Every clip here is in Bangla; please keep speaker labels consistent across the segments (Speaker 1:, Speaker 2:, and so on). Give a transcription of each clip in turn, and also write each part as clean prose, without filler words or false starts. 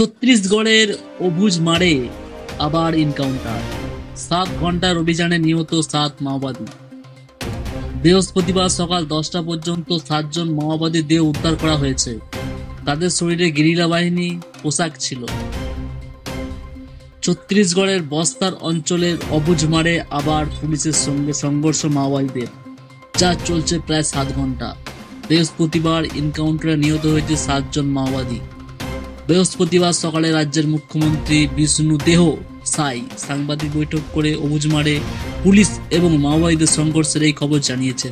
Speaker 1: ছত্তিশগড়ের অবুঝ মারে আবার এনকাউন্টার, 7 ঘন্টার অভিযানে নিহত 7 মাওবাদী। বৃহস্পতিবার সকাল 10টা পর্যন্ত 7 জন মাওবাদীর দেহ উদ্ধার করা হয়েছে। তাদের শরীরে গেরিলা বাহিনী পোশাক ছিল। ছত্তিশগড়ের বস্তার অঞ্চলের অবুঝ মারে আবার পুলিশের সঙ্গে সংঘর্ষ মাওবাদীদের, যা চলছে প্রায় 7 ঘন্টা। বৃহস্পতিবার এনকাউন্টারে নিহত হয়েছে 7 জন মাওবাদী। বৃহস্পতিবার সকালে রাজ্যের মুখ্যমন্ত্রী বিষ্ণু দেহ সাই সাংবাদিক বৈঠক করে অবুঝ মারে পুলিশ এবং মাওবাদীদের সংঘর্ষের এই খবর জানিয়েছে।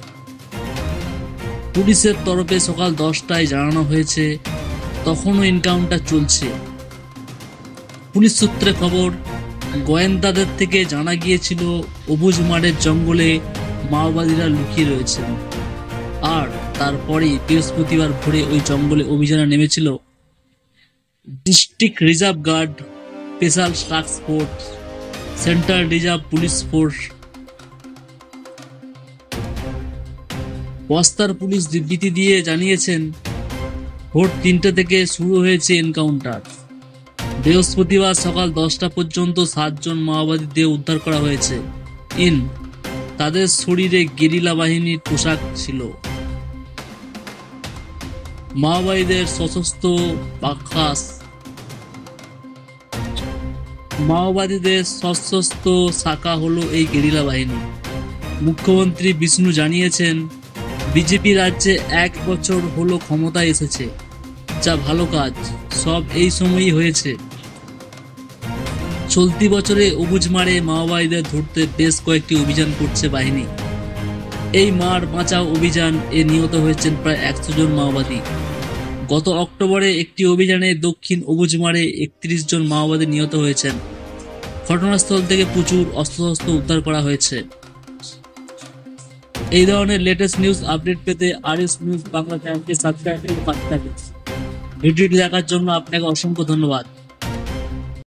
Speaker 1: পুলিশের তরফে সকাল 10টায় জানানো হয়েছে তখনও এনকাউন্টার চলছে। পুলিশ সূত্রে খবর, গোয়েন্দাদের থেকে জানা গিয়েছিল অবুঝ মারের জঙ্গলে মাওবাদীরা লুকিয়ে রয়েছেন। আর তারপরেই বৃহস্পতিবার ভোরে ওই জঙ্গলে অভিযানে নেমেছিল district reserve guard, special task force, central reserve police force. Bastar police বিবৃতি দিয়ে জানিয়েছেন, ভোর 3টে থেকে শুরু হয়েছে এনকাউন্টার। বৃহস্পতিবার সকাল 10টা পর্যন্ত 7 জন মাওবাদীর দেহ উদ্ধার করা হয়েছে। তাদের শরীরে গেরিলা বাহিনীর পোশাক ছিল। মাওবাদীদের সশস্ত্র শাখা হলো এই গেরিলা বাহিনী। মুখ্যমন্ত্রী বিষ্ণু জানিয়েছেন, বিজেপি রাজ্যে 1 বছর হলো ক্ষমতায় এসেছে, যা ভালো কাজ সব এই সময়ই হয়েছে। চলতি বছরে অবুঝ মারে মাওবাদীদের ধরতে বেশ কয়েকটি অভিযান করছে বাহিনী। এই মার বাঁচাও অভিযান এ নিহত হয়েছেন প্রায় 100 জন মাওবাদী। গত অক্টোবরে একটি অভিযানে দক্ষিণ অবুঝ মারে 31 জন মাওবাদী নিহত হয়েছেন। ঘটনাস্থল থেকে প্রচুর অস্ত্রশস্ত্র উদ্ধার করা হয়েছে। এই ধরনের লেটেস্ট নিউজ আপডেট পেতে আরএস নিউজ বাংলা চ্যানেলকে সাবস্ক্রাইব করে পাশে থাকুন। ভিডিওটি দেখার জন্য আপনাকে অসংখ্য ধন্যবাদ।